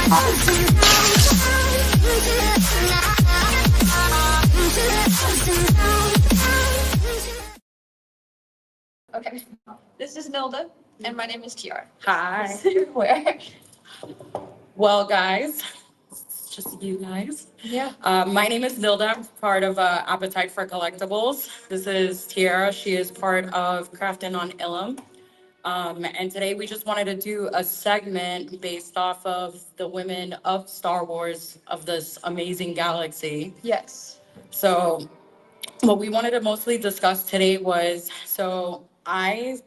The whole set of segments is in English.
Okay, this is Nilda, and my name is Tiara. Hi. Where? Well, guys, it's just you guys. Yeah. My name is Nilda. I'm part of Appetite for Collectibles. This is Tiara. She is part of Crafting on Ilum. And today we just wanted to do a segment based off of the women of Star Wars of this amazing galaxy. Yes. So what we wanted to mostly discuss today was, so I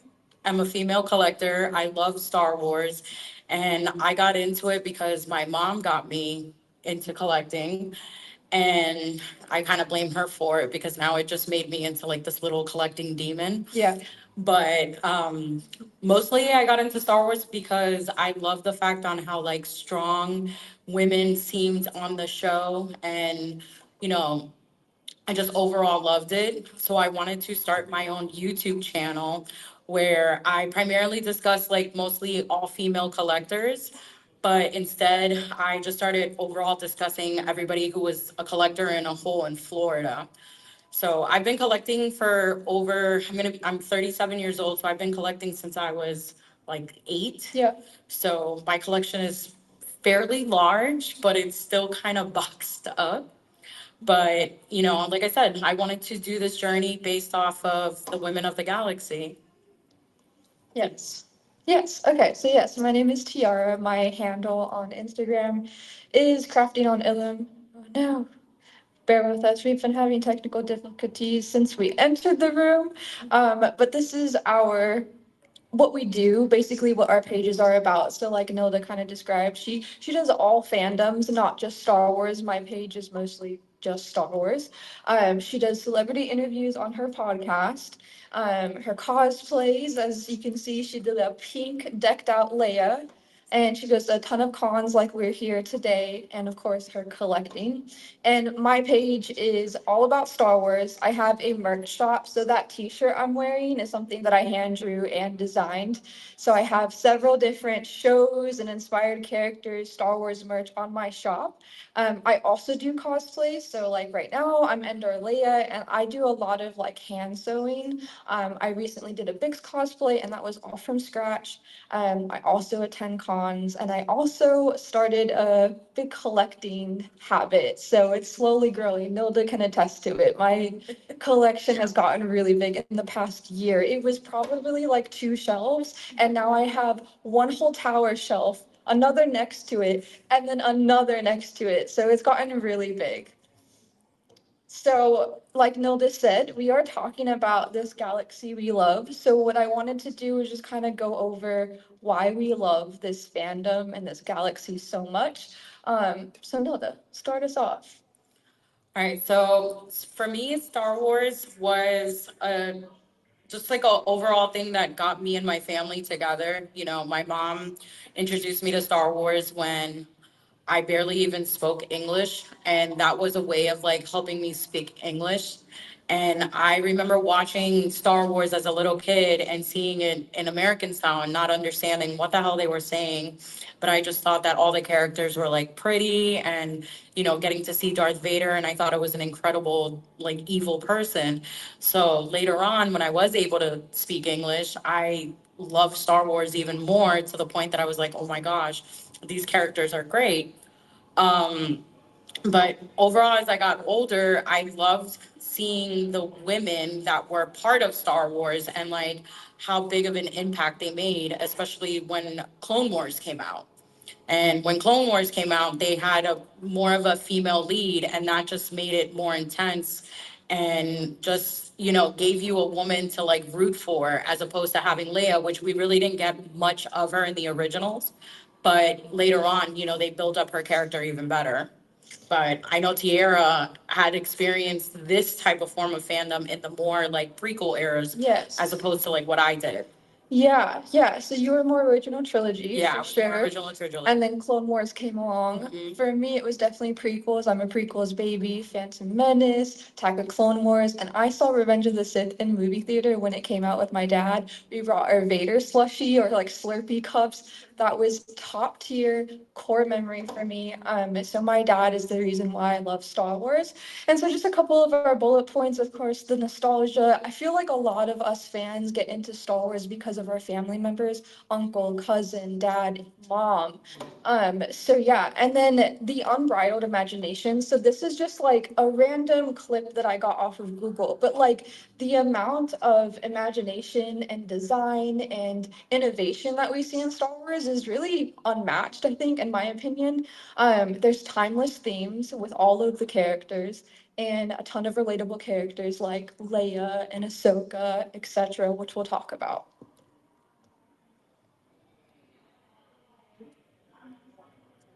am a female collector. I love Star Wars, and I got into it because my mom got me into collecting, and I kind of blame her for it because now it just made me into like this little collecting demon. Yeah. But mostly I got into Star Wars because I love the fact on how like strong women seemed on the show, and you know, I just overall loved it. So I wanted to start my own YouTube channel where I primarily discuss like mostly all female collectors. But instead, I just started overall discussing everybody who was a collector in a whole in Florida. So I've been collecting for over, I'm 37 years old, so I've been collecting since I was like 8. Yeah. So my collection is fairly large, but it's still kind of boxed up. But, you know, like I said, I wanted to do this journey based off of the women of the galaxy. Yes. Yes. Okay. So yes, my name is Tiara. My handle on Instagram is crafting on Ilum. Oh no. Bear with us. We've been having technical difficulties since we entered the room. But this is what we do, basically what our pages are about. So like Nilda kind of described, she does all fandoms, not just Star Wars. My page is mostly just Star Wars. She does celebrity interviews on her podcast. Her cosplays, as you can see, she did a pink decked out Leia. And she does a ton of cons like we're here today, and of course her collecting. And my page is all about Star Wars. I have a merch shop, so that t-shirt I'm wearing is something that I hand drew and designed. So I have several different shows and inspired characters, Star Wars merch on my shop. I also do cosplays, so like right now I'm Endor Leia, and I do a lot of like hand sewing. I recently did a Bix cosplay, and that was all from scratch. I also attend cons, and I also started a big collecting habit. So it's slowly growing. Nilda can attest to it. My collection has gotten really big in the past year. It was probably like 2 shelves, and now I have one whole tower shelf, another next to it, and then another next to it. So it's gotten really big. So, like Nilda said, we are talking about this galaxy we love. So, what I wanted to do is just kind of go over why we love this fandom and this galaxy so much. So, Nilda, start us off. All right, so for me, Star Wars was just like a overall thing that got me and my family together. You know, my mom introduced me to Star Wars when I barely even spoke English, and that was a way of like helping me speak English. And I remember watching Star Wars as a little kid and seeing it in American style and not understanding what the hell they were saying. But I just thought that all the characters were like pretty, and, you know, getting to see Darth Vader, and I thought it was an incredible, like, evil person. So later on, when I was able to speak English, I loved Star Wars even more, to the point that I was like, oh my gosh, these characters are great. Um, but overall, as I got older, I loved seeing the women that were part of Star Wars and like how big of an impact they made, especially when Clone Wars came out. And when Clone Wars came out, they had a more of a female lead, and that just made it more intense and just, you know, gave you a woman to like root for, as opposed to having Leia, which we really didn't get much of her in the originals. But later on, you know, they built up her character even better. But I know Tiara had experienced this type of form of fandom in the more like prequel eras, Yes. as opposed to like what I did. Yeah, yeah. So you were more original trilogy, Yeah, for more sure. original trilogy. And then Clone Wars came along. Mhm. For me, it was definitely prequels. I'm a prequels baby. Phantom Menace, Attack of Clone Wars, and I saw Revenge of the Sith in movie theater when it came out with my dad. We brought our Vader slushie or like Slurpee cups that was top tier core memory for me. So my dad is the reason why I love Star Wars. And so just a couple of our bullet points, of course, the nostalgia. I feel like a lot of us fans get into Star Wars because of our family members, uncle, cousin, dad, mom. So yeah, and then the unbridled imagination. So this is just like a random clip that I got off of Google, but like the amount of imagination and design and innovation that we see in Star Wars is really unmatched, I think, in my opinion. There's timeless themes with all of the characters and a ton of relatable characters like Leia and Ahsoka, etc., which we'll talk about.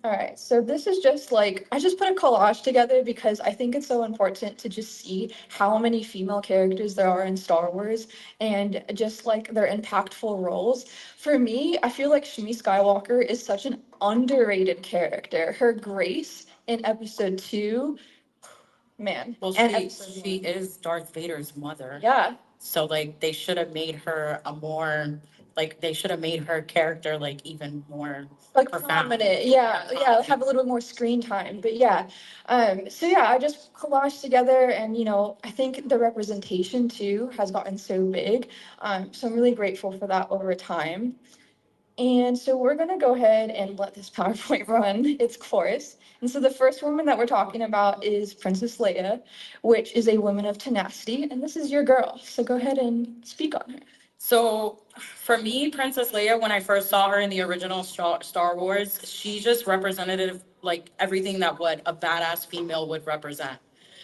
All right, so this is just like, I just put a collage together because I think it's so important to just see how many female characters there are in Star Wars and just like their impactful roles. For me, I feel like Shmi Skywalker is such an underrated character. Her grace in episode two, man, Well, and she is Darth Vader's mother. yeah, So like they should have made her a more like they should have made her character like even more like profound. prominent, yeah, have a little bit more screen time, but yeah, so yeah, I just collaged together, and I think the representation too has gotten so big, so I'm really grateful for that over time. And so we're gonna go ahead and let this PowerPoint run its course. And so the first woman that we're talking about is Princess Leia, which is a woman of tenacity, and this is your girl, so go ahead and speak on her. So for me, Princess Leia, when I first saw her in the original Star Wars, she just represented like everything that what a badass female would represent.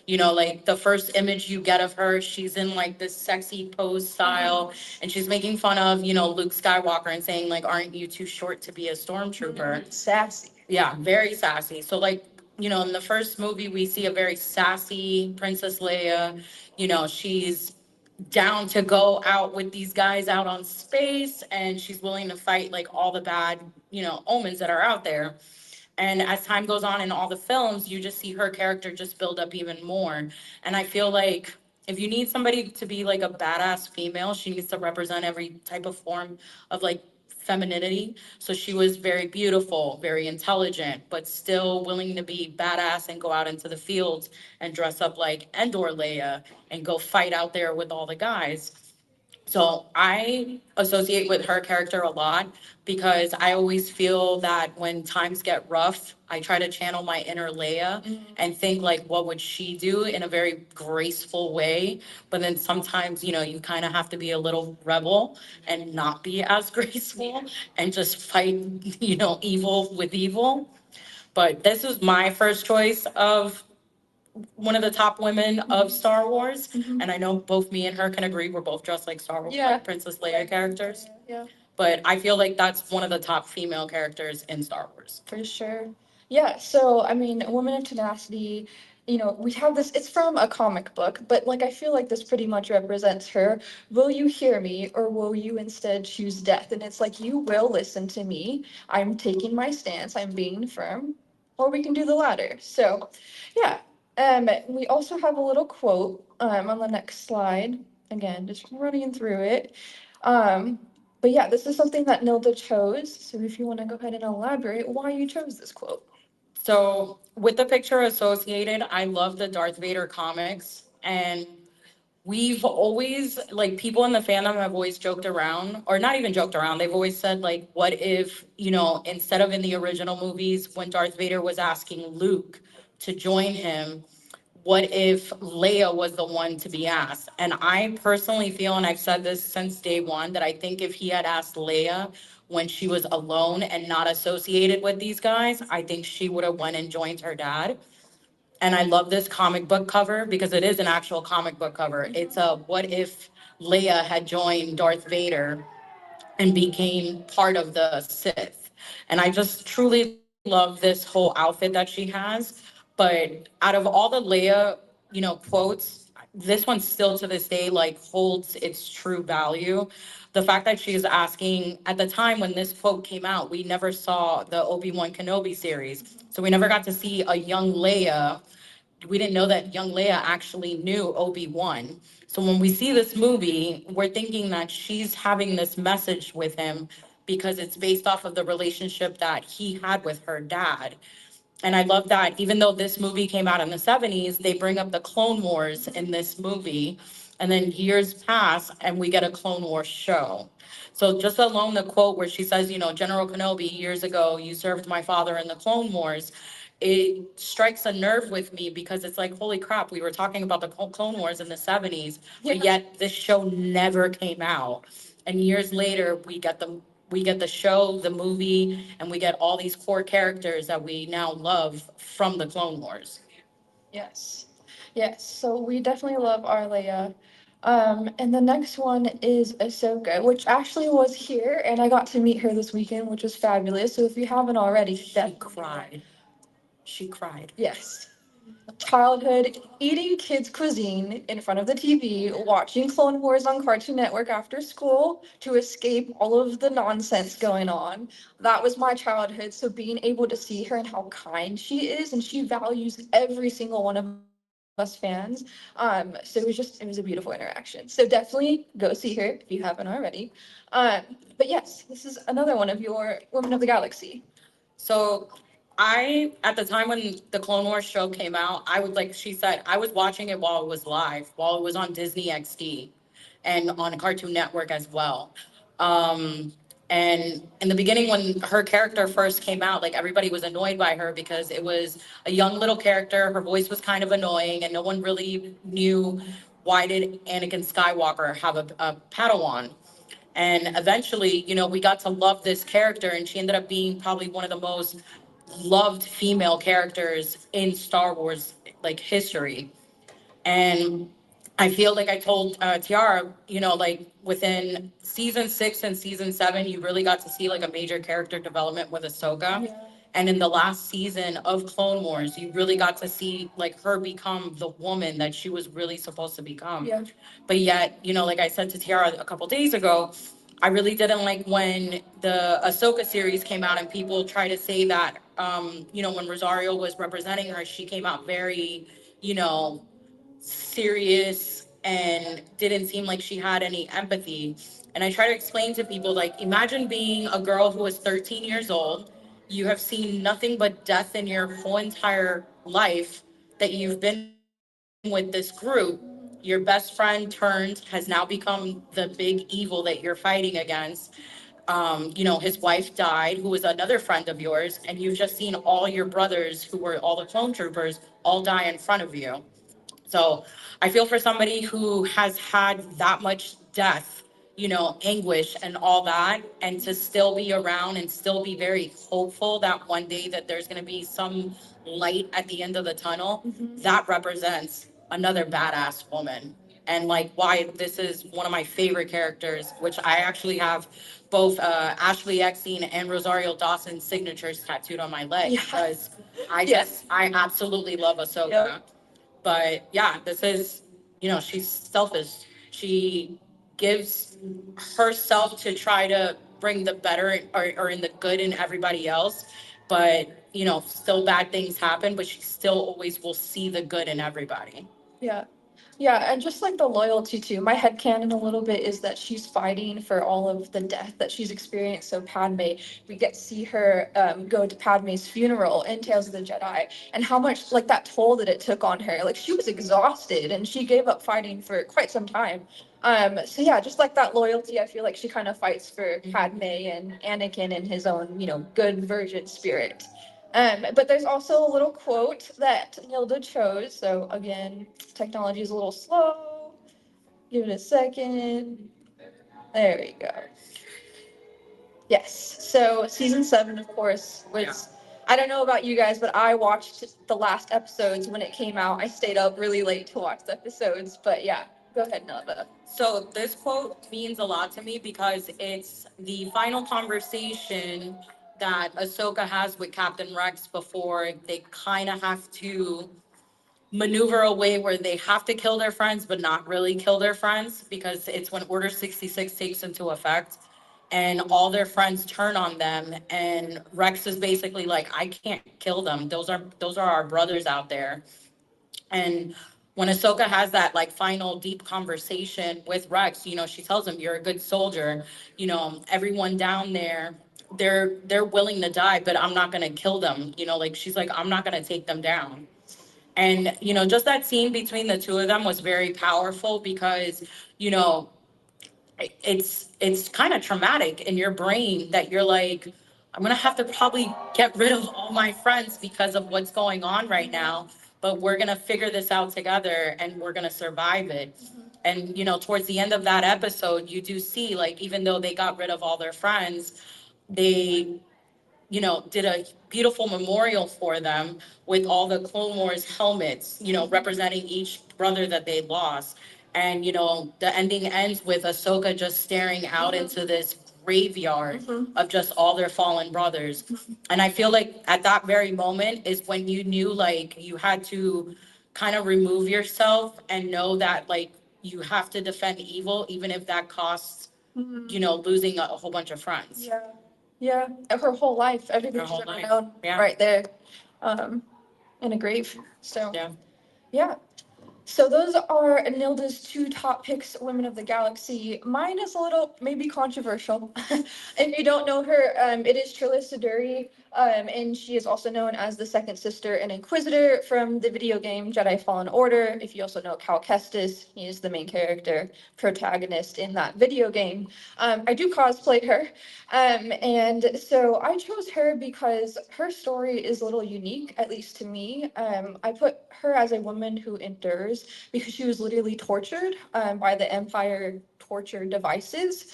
Like the first image you get of her, she's in like this sexy pose style, and she's making fun of, Luke Skywalker and saying like, "Aren't you too short to be a stormtrooper?" Sassy. Yeah, very sassy. So like, in the first movie, we see a very sassy Princess Leia. She's down to go out with these guys out on space, and she's willing to fight like all the bad, omens that are out there. And as time goes on in all the films, you just see her character just build up even more. And I feel like if you need somebody to be like a badass female, she needs to represent every type of form of like femininity. So she was very beautiful, very intelligent, but still willing to be badass and go out into the fields and dress up like Endor Leia and go fight out there with all the guys. So I associate with her character a lot because I always feel that when times get rough, I try to channel my inner Leia and think like, what would she do in a very graceful way? But then sometimes, you kind of have to be a little rebel and not be as graceful and just fight, evil with evil. But this is my first choice of one of the top women of Star Wars. And I know both me and her can agree we're both dressed like Star Wars, like Princess Leia characters. Yeah. But I feel like that's one of the top female characters in Star Wars. For sure. Yeah, so I mean, a woman of tenacity, we have this, it's from a comic book, but like I feel like this pretty much represents her. Will you hear me, or will you instead choose death? And it's like, you will listen to me. I'm taking my stance, I'm being firm, or we can do the latter. So, yeah. We also have a little quote on the next slide. Again, just running through it. Um, but yeah, this is something that Nilda chose. So if you want to go ahead and elaborate why you chose this quote. So with the picture associated, I love the Darth Vader comics, and we've always, like, people in the fandom have always joked around, or not even joked around. They've always said, like, what if, instead of in the original movies, when Darth Vader was asking Luke to join him, what if Leia was the one to be asked? And I personally feel, and I've said this since day one, that I think if he had asked Leia when she was alone and not associated with these guys, I think she would have went and joined her dad. And I love this comic book cover because it is an actual comic book cover. It's a what if Leia had joined Darth Vader and became part of the Sith. And I just truly love this whole outfit that she has. But out of all the Leia, quotes, this one still to this day like holds its true value. The fact that she is asking at the time when this quote came out, we never saw the Obi-Wan Kenobi series. So we never got to see a young Leia. We didn't know that young Leia actually knew Obi-Wan. So when we see this movie, we're thinking that she's having this message with him because it's based off of the relationship that he had with her dad. And I love that even though this movie came out in the 70s, they bring up the Clone Wars in this movie. And then years pass and we get a Clone Wars show. So just alone the quote where she says, General Kenobi, years ago, you served my father in the Clone Wars. It strikes a nerve with me because it's like, holy crap, we were talking about the Clone Wars in the 70s, but yet this show never came out. And years later, we get the show, the movie, and we get all these core characters that we now love from the Clone Wars. Yes. Yes. So we definitely love our Leia. And the next one is Ahsoka, which actually was here, and I got to meet her this weekend, which was fabulous. So if you haven't already, She definitely. cried. She cried. Yes. Childhood, eating kids' cuisine in front of the TV, watching Clone Wars on Cartoon Network after school to escape all of the nonsense going on. That was my childhood. So being able to see her and how kind she is, and she values every single one of us fans. So it was a beautiful interaction. So definitely go see her if you haven't already. But yes, this is another one of your Women of the Galaxy. So at the time when the Clone Wars show came out, I would, like she said, I was watching it while it was live, while it was on Disney XD and on Cartoon Network as well. Um, and in the beginning, when her character first came out, like everybody was annoyed by her because it was a young little character. Her voice was kind of annoying, and no one really knew why did Anakin Skywalker have a Padawan. And eventually, we got to love this character, and she ended up being probably one of the most loved female characters in Star Wars like history. And I feel like I told Tiara, like within season 6 and season 7, you really got to see like a major character development with Ahsoka. Yeah. And in the last season of Clone Wars, you really got to see like her become the woman that she was really supposed to become. Yeah. But yet, like I said to Tiara a couple days ago, I really didn't like when the Ahsoka series came out and people try to say that, when Rosario was representing her, she came out very, serious and didn't seem like she had any empathy. And I try to explain to people, like, imagine being a girl who is 13 years old. You have seen nothing but death in your whole entire life, that you've been with this group. Your best friend turned, has now become the big evil that you're fighting against. His wife died, who was another friend of yours, and you've just seen all your brothers, who were all the clone troopers, all die in front of you. So I feel for somebody who has had that much death, anguish and all that, and to still be around and still be very hopeful that one day that there's going to be some light at the end of the tunnel. That represents another badass woman. And like why this is one of my favorite characters, which I actually have both Ashley Eckstein and Rosario Dawson's signatures tattooed on my leg. Yeah. Because Yes. I absolutely love Ahsoka. Yep. But yeah, this is, she's selfish. She gives herself to try to bring the better, or in the good in everybody else. But, still bad things happen, but she still always will see the good in everybody. Yeah. Yeah, and just like the loyalty too. My headcanon a little bit is that she's fighting for all of the death that she's experienced. So Padme, we get to see her go to Padme's funeral in Tales of the Jedi, and how much like that toll that it took on her. Like she was exhausted, and she gave up fighting for quite some time. So yeah, just like that loyalty, I feel like she kind of fights for Padme and Anakin in his own, good virgin spirit. But there's also a little quote that Nilda chose. So again, technology is a little slow. Give it a second. There we go. Yes. So season 7, of course, was. I don't know about you guys, but I watched the last episodes when it came out. I stayed up really late to watch the episodes. But yeah, go ahead, Nilda. So this quote means a lot to me because it's the final conversation that Ahsoka has with Captain Rex before they kind of have to maneuver a way where they have to kill their friends, but not really kill their friends, because it's when Order 66 takes into effect and all their friends turn on them. And Rex is basically like, I can't kill them. Those are our brothers out there. And when Ahsoka has that like final deep conversation with Rex, she tells him, "You're a good soldier. Everyone down there, they're willing to die, but I'm not gonna kill them." Like she's like, "I'm not gonna take them down." And just that scene between the two of them was very powerful because you know it's kind of traumatic in your brain that you're like, I'm gonna have to probably get rid of all my friends because of what's going on right now, but we're gonna figure this out together and we're gonna survive it. And towards the end of that episode, you do see, like, even though they got rid of all their friends, they did a beautiful memorial for them with all the Clone Wars helmets, representing each brother that they lost. And, the ending ends with Ahsoka just staring out into this graveyard of just all their fallen brothers. And I feel like at that very moment is when you knew, like, you had to kind of remove yourself and know that, like, you have to defend evil, even if that costs, losing a whole bunch of friends. Yeah. Yeah. Her whole life, everything Her she's whole ever life. known, Yeah. right there, um, in a grave. So, Yeah. yeah. So those are Nilda's two top picks, Women of the Galaxy. Mine is a little maybe controversial. If you don't know her, it is Trilla Siduri, and she is also known as the second sister and Inquisitor from the video game Jedi Fallen Order. If you also know Cal Kestis, he is the main character, protagonist in that video game. I do cosplay her, and so I chose her because her story is a little unique, at least to me. I put her as a woman who endures because she was literally tortured by the Empire torture devices,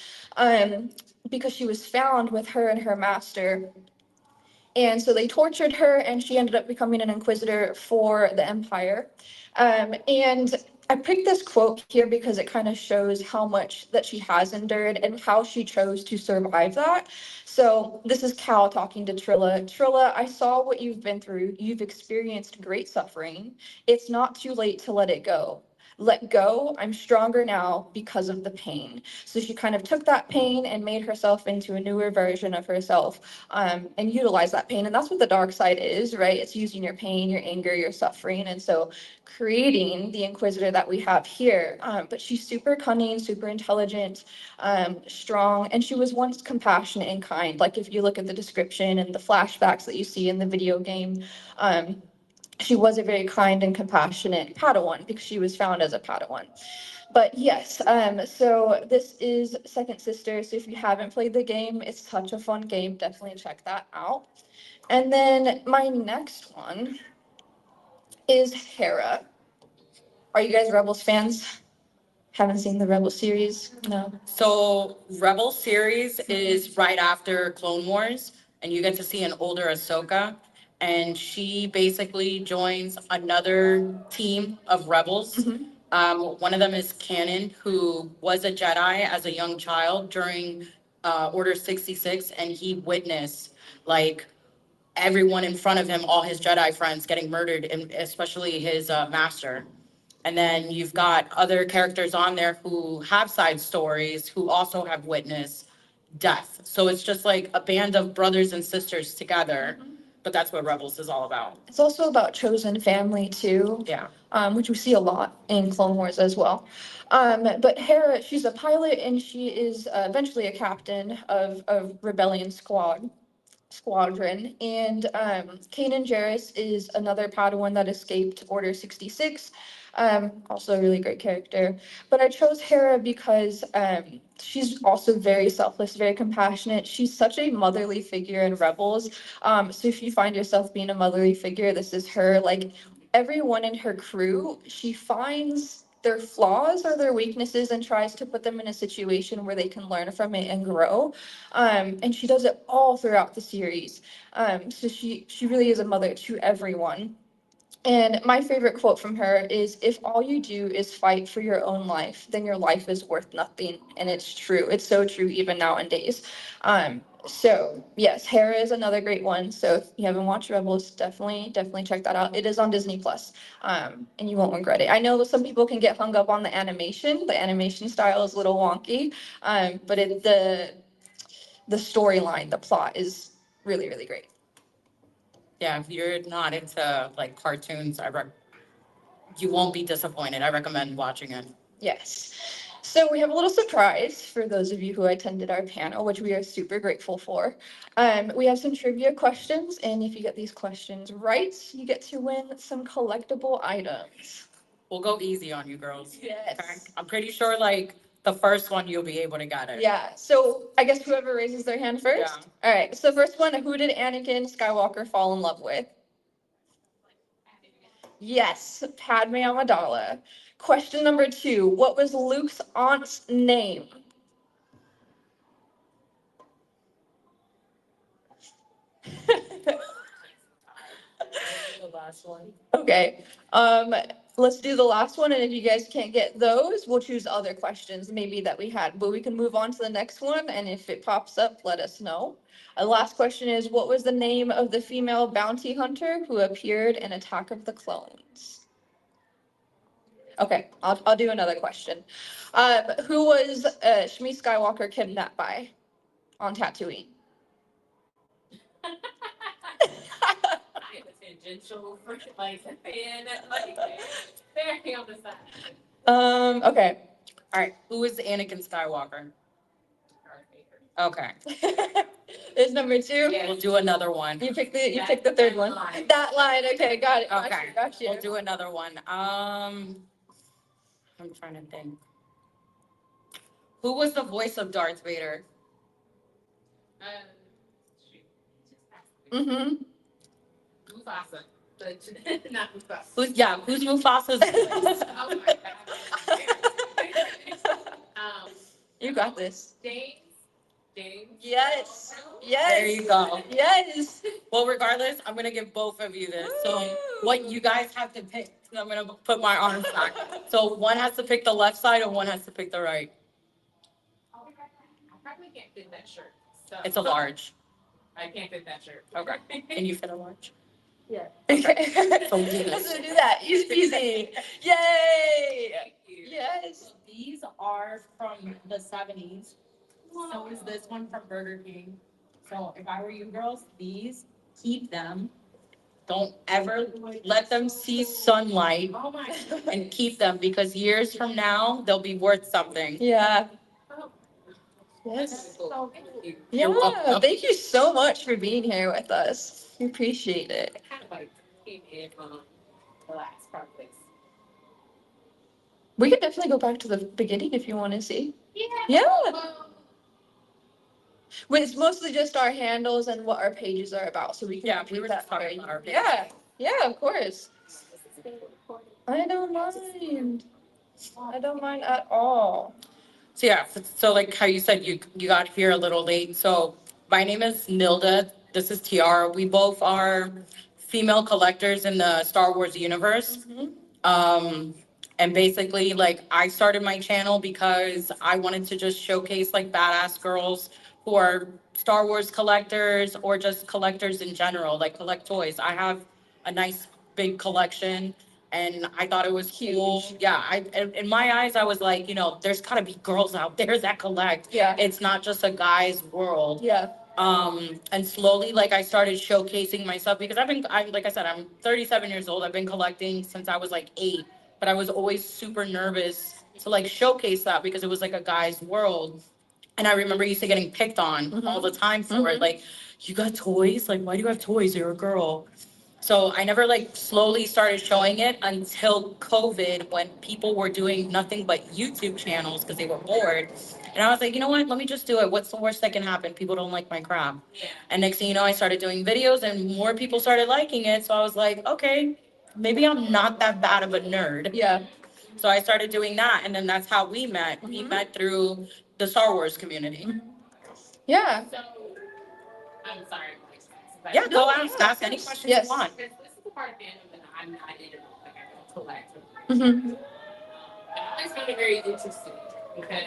because she was found with her and her master. And so they tortured her, and she ended up becoming an inquisitor for the Empire. And I picked this quote here because it kind of shows how much that she has endured and how she chose to survive that. So this is Cal talking to Trilla. Trilla, I saw what you've been through. You've experienced great suffering. It's not too late to let it go. Let go. I'm stronger now because of the pain. So she kind of took that pain and made herself into a newer version of herself, and utilized that pain. And that's what the dark side is, right? It's using your pain, your anger, your suffering. And so creating the Inquisitor that we have here. But she's super cunning, super intelligent, strong, and she was once compassionate and kind. Like if you look at the description and the flashbacks that you see in the video game, she was a very kind and compassionate Padawan because she was found as a Padawan. But yes, so this is Second Sister. So if you haven't played the game, it's such a fun game. Definitely check that out. And then my next one is Hera. Are you guys Rebels fans? Haven't seen the Rebel series? No. So Rebel series is right after Clone Wars, and you get to see an older Ahsoka, and she basically joins another team of rebels. One of them is Kanan, who was a Jedi as a young child during Order 66, and he witnessed, like, everyone in front of him, all his Jedi friends getting murdered, and especially his master. And then you've got other characters on there who have side stories who also have witnessed death. So it's just like a band of brothers and sisters together. But that's what Rebels is all about. It's also about chosen family too. Yeah. Which we see a lot in Clone Wars as well. But Hera, she's a pilot and she is eventually a captain of Rebellion Squadron. And Kanan Jarrus is another Padawan that escaped Order 66. Also a really great character. But I chose Hera because she's also very selfless, very compassionate. She's such a motherly figure in Rebels. So if you find yourself being a motherly figure, this is her. Like everyone in her crew, she finds their flaws or their weaknesses and tries to put them in a situation where they can learn from it and grow. And she does it all throughout the series. So she really is a mother to everyone. And my favorite quote from her is, "If all you do is fight for your own life, then your life is worth nothing." And it's true. It's so true even nowadays. So yes, Hera is another great one. So if you haven't watched Rebels, definitely check that out. It is on Disney Plus, and you won't regret it. I know some people can get hung up on the animation. The animation style is a little wonky, but the storyline, the plot is really, really great. Yeah, if you're not into like cartoons, you won't be disappointed. I recommend watching it. Yes. So we have a little surprise for those of you who attended our panel, which we are super grateful for. We have some trivia questions, and if you get these questions right, you get to win some collectible items. We'll go easy on you girls. Yes. Okay? I'm pretty sure like the first one you'll be able to get it. Yeah. So I guess whoever raises their hand first. Yeah. All right. So first one, who did Anakin Skywalker fall in love with? Yes, Padme Amidala. Question number 2, what was Luke's aunt's name? The last one. Okay. Let's do the last one, and if you guys can't get those, we'll choose other questions maybe that we had, but we can move on to the next one, and if it pops up, let us know. Last question is, what was the name of the female bounty hunter who appeared in Attack of the Clones? Okay, I'll do another question. Who was Shmi Skywalker kidnapped by on Tatooine? Tangential for like fan, like very on the side. Okay. All right. Who is Anakin Skywalker? Okay. There's number 2. Yeah. We'll do another one. You pick the third one. line. That line. Okay, got it. Okay. Got you. We'll do another one. I'm trying to think. Who was the voice of Darth Vader? Mm-hmm. Mufasa, but not Mufasa. Who's Mufasa's voice? Oh my god. You got this. James. Yes. There you go. Yes. Well, regardless, I'm gonna give both of you this. So what you guys have to pick, I'm gonna put my arms back. So one has to pick the left side and one has to pick the right. I probably can't fit that shirt. So. It's a large. I can't fit that shirt. Okay. Can you fit a large? Yeah. Okay. So we'll do this. Let's do that. Easy peasy. Yay. Thank you. Yes. These are from the 70s. So is this one from Burger King. So if I were you girls, these, keep them. Don't ever let them see sunlight Oh my god. and keep them because years from now, they'll be worth something. Yeah. Oh, Yes. so thank you. Yeah. You're welcome. Thank you so much for being here with us. We appreciate it. I kind of like came in from the last part of this. We could definitely go back to the beginning if you want to see. Yeah. Yeah. Well, But it's mostly just our handles and what our pages are about, so we can Yeah, repeat we were that just talking for you. about our page. Yeah. Yeah, of course. this is being recorded. I don't mind. I don't mind at all. So yeah, so like how you said, you got here a little late. So my name is Nilda. This is Tiara. We both are female collectors in the Star Wars universe. And basically, like, I started my channel because I wanted to just showcase like badass girls who are Star Wars collectors or just collectors in general, like collect toys. I have a nice big collection and I thought it was cool. Huge. Yeah, in my eyes, I was like, there's gotta be girls out there that collect. Yeah. It's not just a guy's world. Yeah. And slowly, like, I started showcasing myself because like I said, I'm 37 years old. I've been collecting since I was like 8, but I was always super nervous to like showcase that because it was like a guy's world. And I remember used to getting picked on all the time for it. Like, you got toys? Like, why do you have toys? You're a girl. So I never like slowly started showing it until COVID when people were doing nothing but YouTube channels because they were bored. And I was like, you know what? Let me just do it. What's the worst that can happen? People don't like my crap. Yeah. And next thing you know, I started doing videos and more people started liking it. So I was like, okay, maybe I'm not that bad of a nerd. Yeah. So I started doing that. And then that's how we met. We met through the Star Wars community. Yeah. So, I'm sorry. Like, Yeah, go No, ask any questions Yes. you want. This is the part of fandom that I'm not in. Like, I don't collect. Mm-hmm. And I always found it very interesting because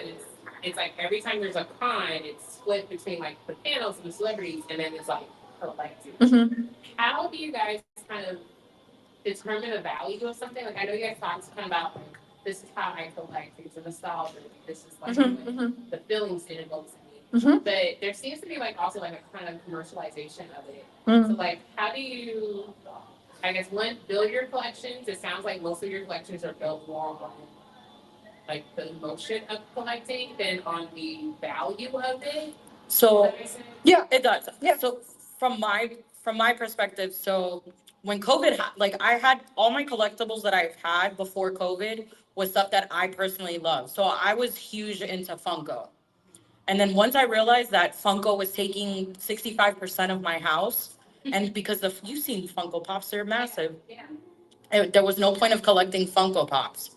it's like every time there's a con, it's split between like the panels and the celebrities, and then it's like collective. Mm-hmm. How do you guys kind of determine the value of something? Like I know you guys talked kind of about like this is how I collect. It's a nostalgia. This is like Mm-hmm. the feelings it evokes in me. Mm-hmm. But there seems to be like also like a kind of commercialization of it. Mm-hmm. So like how do you I guess one, build your collections. It sounds like most of your collections are built more on like the emotion of collecting than on the value of it. So Yeah. it does. Yeah. So from my perspective, so when COVID like I had all my collectibles that I've had before COVID was stuff that I personally love. So I was huge into Funko. And then once I realized that Funko was taking 65% of my house, and because you've seen Funko Pops, they're massive. Yeah. There was no point of collecting Funko Pops.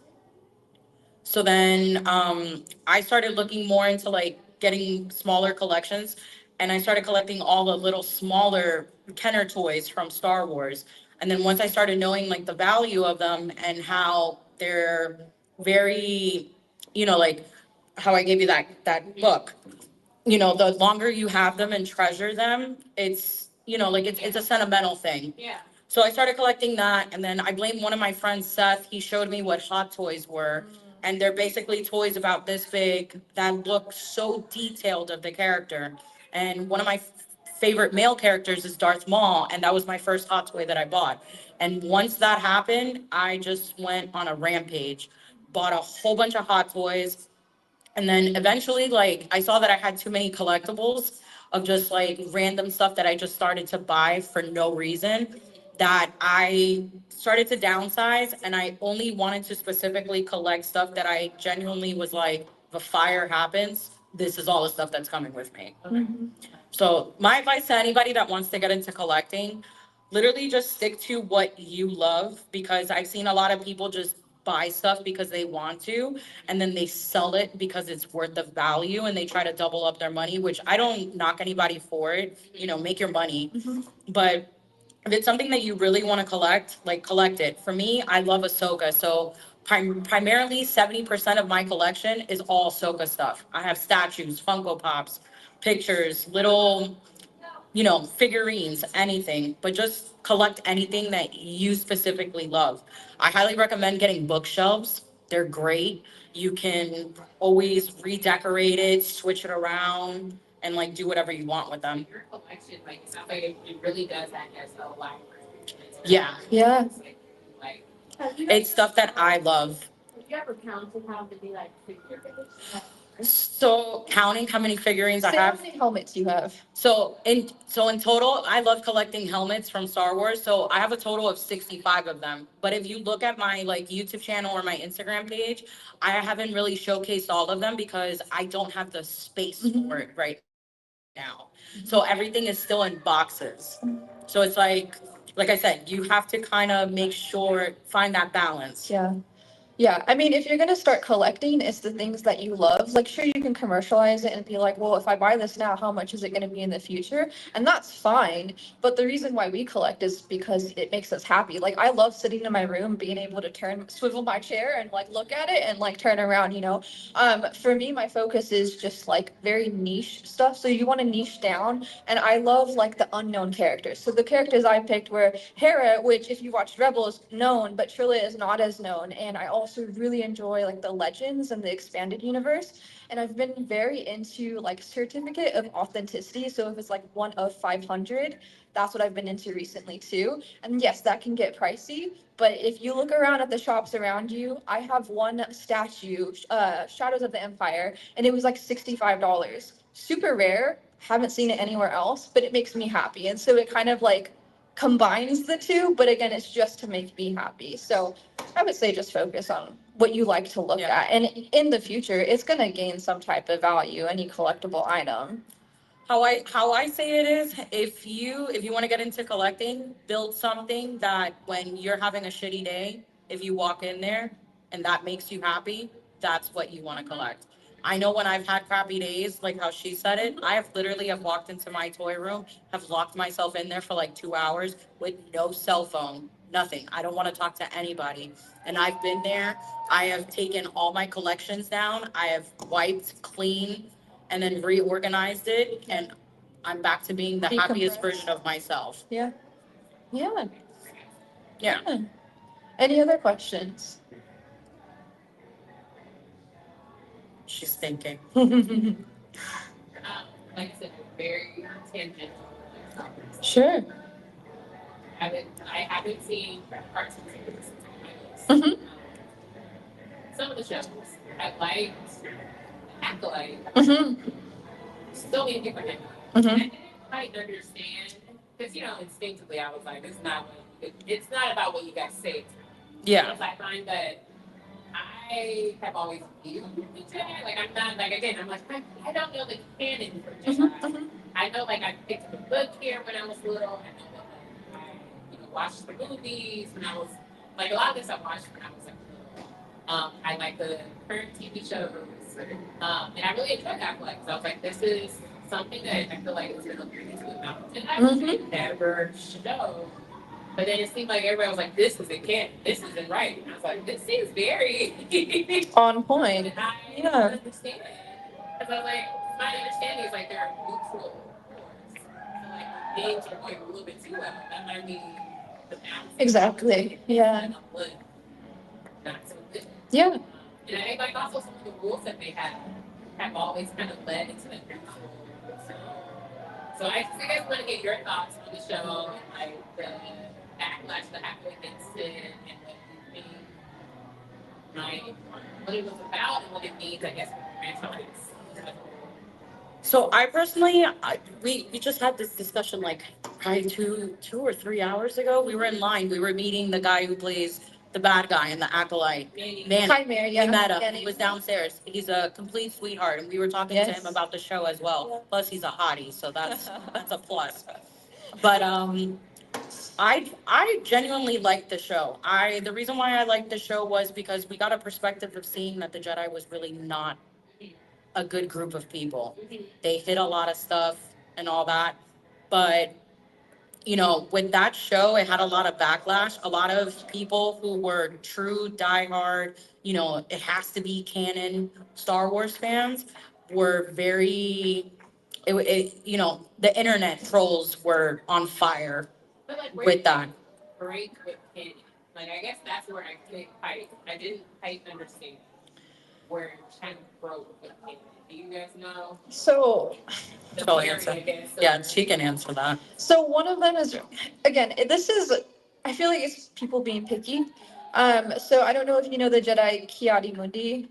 So then I started looking more into like getting smaller collections, and I started collecting all the little smaller Kenner toys from Star Wars. And then once I started knowing like the value of them and how they're very, like how I gave you that book, the longer you have them and treasure them, it's, like it's a sentimental thing. Yeah. So I started collecting that, and then I blamed one of my friends, Seth. He showed me what Hot Toys were, and they're basically toys about this big that look so detailed of the character. And one of my favorite male characters is Darth Maul, and that was my first Hot Toy that I bought. And once that happened, I just went on a rampage, bought a whole bunch of Hot Toys, and then eventually, like, I saw that I had too many collectibles of just like random stuff that I just started to buy for no reason, that I started to downsize, and I only wanted to specifically collect stuff that I genuinely was like, if a fire happens, this is all the stuff that's coming with me. Mhm. So my advice to anybody that wants to get into collecting, literally just stick to what you love, because I've seen a lot of people just buy stuff because they want to, and then they sell it because it's worth the value, and they try to double up their money, which I don't knock anybody for it, make your money. Mhm. But if it's something that you really want to collect, like collect it. For me, I love Ahsoka. So primarily 70% of my collection is all Ahsoka stuff. I have statues, Funko Pops, pictures, little, figurines, anything, but just collect anything that you specifically love. I highly recommend getting bookshelves. They're great. You can always redecorate it, switch it around, and like do whatever you want with them. Your collection, like, it sounds like it really does act as a library. Yeah. Yeah. Like, It's stuff that I love. have you ever counted how many like figures? So counting how many figurines I Say how have. many helmets you have. So in total, I love collecting helmets from Star Wars. So I have a total of 65 of them. But if you look at my like YouTube channel or my Instagram page, I haven't really showcased all of them because I don't have the space for it right now. So everything is still in boxes. So it's like I said, you have to kind of make sure, find that balance. Yeah. Yeah, I mean, if you're gonna start collecting, it's the things that you love. Like, sure, you can commercialize it and be like, well, if I buy this now, how much is it gonna be in the future? And that's fine. But the reason why we collect is because it makes us happy. Like, I love sitting in my room, being able to swivel my chair and like look at it and like turn around. For me, my focus is just like very niche stuff. So you want to niche down, and I love like the unknown characters. So the characters I picked were Hera, which if you watched Rebels, known, but Trilla is not as known. And I also really enjoy like the legends and the expanded universe. And I've been very into like certificate of authenticity. So if it's like one of 500, that's what I've been into recently too. And yes, that can get pricey. But if you look around at the shops around you, I have one statue, Shadows of the Empire, and it was like $65. Super rare. Haven't seen it anywhere else, but it makes me happy. And so it kind of like combines the two, but again, it's just to make me happy. So I would say just focus on what you like to look Yeah. at. And in the future, it's going to gain some type of value, any collectible item. How I say it is, if you want to get into collecting, build something that when you're having a shitty day, if you walk in there and that makes you happy, that's what you want to collect. I know when I've had crappy days, like how she said it, I have literally have walked into my toy room, have locked myself in there for like 2 hours with no cell phone, nothing. I don't want to talk to anybody. And I've been there. I have taken all my collections down. I have wiped, cleaned, and then reorganized it, and I'm back to being the happiest Decompress. version of myself. Yeah. Yeah. Yeah. Any other questions? She's thinking. Like I said, very tangential. Sure. I haven't seen cartoons since Mhm. some of the shows. I liked Acolyte. Mhm. So many people did. Mhm. I didn't quite understand because instinctively I was like, it's not about what you guys say. Yeah. Because I find that I have always viewed the Jedi. Like I'm not like again, I'm like I don't know the canon for Jedi. Mhm. Mhm. I know like I picked up a book here when I was little. I know that like I watched the movies when I was like a lot of this I watched when I was like little. I like the current TV shows. And I really enjoyed that because I was like, this is something that I feel like is going to bring me to the mountain. I never showed. But then it seemed like everybody was like, this isn't canon. This isn't right. And I was like, this seems very On point. And I Yeah. don't understand it. Because I was like, my understanding is like they're a neutral force. So like when things are going a little bit too well, that might mean the balance. Exactly. Yeah. And I'm like, not so good. Yeah. And I think like also some of the rules that they have always kind of led into that neutral zone. So I just guys want to get your thoughts on the show and like the backlash that happened against it and what you think like what it was about and what it means, I guess, for the franchise as a whole. So I personally, we just had this discussion like probably 2 or 3 hours ago. We were in line. We were meeting the guy who plays the bad guy in the Acolyte. Man, Hi, Mary. Yeah. we met him. Manny. He was downstairs. He's a complete sweetheart, and we were talking to him Yes. about the show as well. Plus, he's a hottie, so that's a plus. But I genuinely liked the show. The reason why I liked the show was because we got a perspective of seeing that the Jedi was really not a good group of people. They hid a lot of stuff and all that. But, with that show, it had a lot of backlash. A lot of people who were true diehard, it has to be canon Star Wars fans were very, the internet trolls were on fire But like where with did that. you break with canon? Like I guess that's where I didn't quite understand where it kind of broke with canon. Do you guys know So, the She'll theory, answer. I guess? Yeah, she can answer that. so one of them is, again, this is, I feel like it's people being picky. So I don't know if you know the Jedi Kiadi Mundi,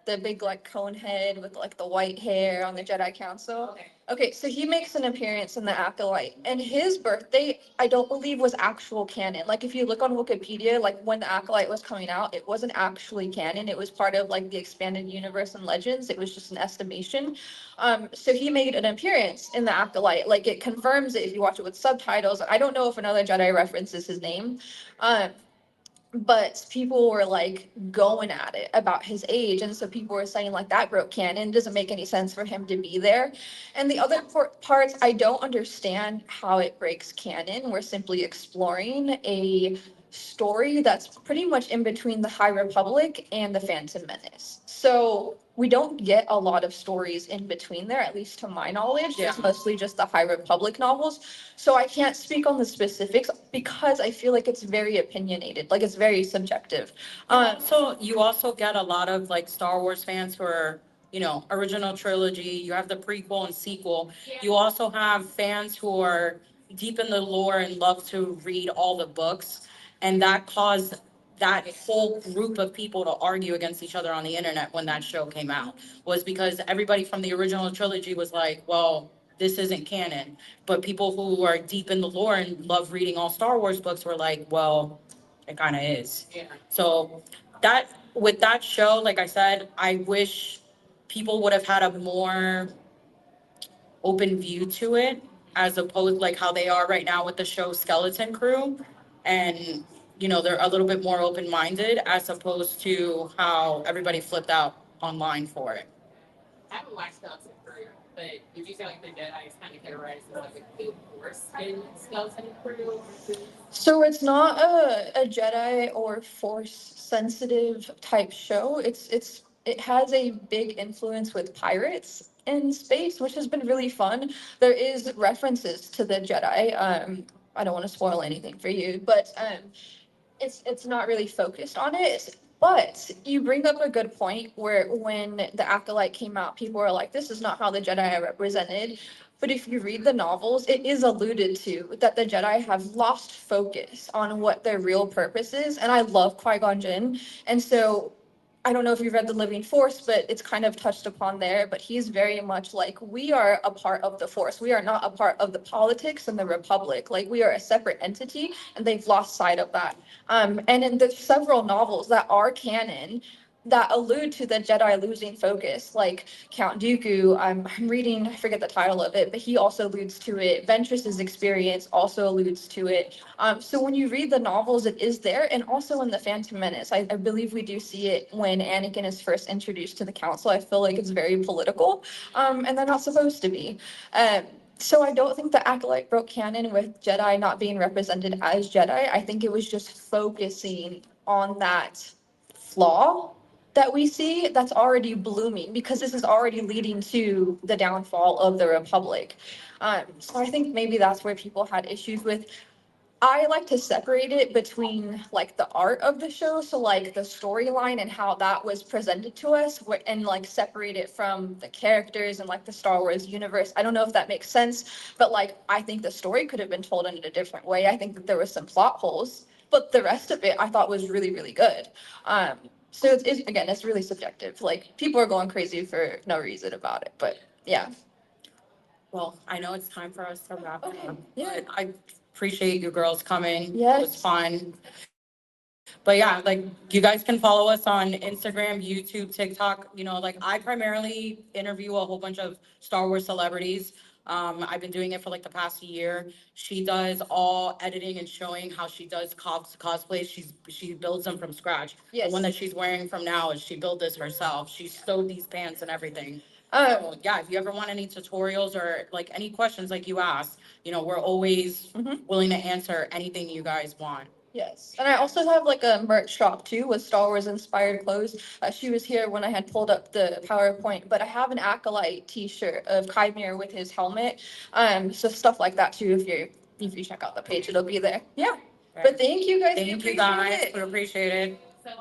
the big like cone head with like the white hair on the Jedi Council. Okay. Okay, so he makes an appearance in the Acolyte, and his birthday, I don't believe, was actual canon. Like, if you look on Wikipedia, like when the Acolyte was coming out, it wasn't actually canon. It was part of like the expanded universe and legends. It was just an estimation. So he made an appearance in the Acolyte. Like, it confirms it if you watch it with subtitles. I don't know if another Jedi references his name. Um, but people were like going at it about his age, and so people were saying like that broke canon. It doesn't make any sense for him to be there. And the other parts, I don't understand how it breaks canon. We're simply exploring a story that's pretty much in between the High Republic and the Phantom Menace. So we don't get a lot of stories in between there, at least to my knowledge. Yeah. It's mostly just the High Republic novels. So I can't speak on the specifics because I feel like it's very opinionated, like it's very subjective. So you also get a lot of like Star Wars fans who are, original trilogy. You have the prequel and sequel. You also have fans who are deep in the lore and love to read all the books. And that caused that whole group of people to argue against each other on the internet when that show came out, was because everybody from the original trilogy was like, well, this isn't canon. But people who are deep in the lore and love reading all Star Wars books were like, well, it kind of is. Yeah. So with that show, like I said, I wish people would have had a more open view to it, as opposed like how they are right now with the show Skeleton Crew. And, they're a little bit more open-minded as opposed to how everybody flipped out online for it. I haven't watched Skeleton Crew, but would you say like the Jedi is kind of categorized as like a good force in Skeleton Crew versus So it's not a Jedi or Force sensitive type show. It has a big influence with pirates in space, which has been really fun. There is references to the Jedi. I don't want to spoil anything for you, but it's not really focused on it. But you bring up a good point where when the Acolyte came out, people were like, "This is not how the Jedi are represented." but if you read the novels, it is alluded to that the Jedi have lost focus on what their real purpose is. And I love Qui-Gon Jinn. And so I don't know if you've read The Living Force, but it's kind of touched upon there. But he's very much like, we are a part of the Force. We are not a part of the politics and the Republic. Like, we are a separate entity, and they've lost sight of that. And in the several novels that are canon, that allude to the Jedi losing focus, like Count Dooku. I'm reading, I forget the title of it, but he also alludes to it. Ventress's experience also alludes to it. So when you read the novels, it is there, and also in the Phantom Menace, I believe we do see it when Anakin is first introduced to the Council. I feel like it's very political, and they're not supposed to be. So I don't think the Acolyte broke canon with Jedi not being represented as Jedi. I think it was just focusing on that flaw that we see that's already blooming, because this is already leading to the downfall of the Republic. So I think maybe that's where people had issues with. I like to separate it between like the art of the show, so like the storyline and how that was presented to us, and like separate it from the characters and like the Star Wars universe. I don't know if that makes sense, but like I think the story could have been told in a different way. I think that there was some plot holes, but the rest of it I thought was really, really good. So it's again, it's really subjective. Like people are going crazy for no reason about it, but yeah. Well, I know it's time for us to wrap Okay, up, yeah. but I appreciate you girls coming. It was Yes. fun. But yeah, like you guys can follow us on Instagram, YouTube, TikTok. You know, like I primarily interview a whole bunch of Star Wars celebrities. I've been doing it for like the past year. She does all editing and showing how she does cosplays. She builds them from scratch. Yes. The one that she's wearing from now is she built this herself. She sewed these pants and everything. Um, So yeah, if you ever want any tutorials or like any questions like you asked, you know, we're always Mhm. willing to answer anything you guys want. Yes, and I also have like a merch shop too with Star Wars inspired clothes. She was here when I had pulled up the PowerPoint, but I have an Acolyte T-shirt of Chimera with his helmet. So stuff like that too. If you check out the page, it'll be there. Yeah. But thank you guys. We Thank you appreciate guys. it. We appreciate it. So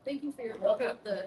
Thank you for your help with the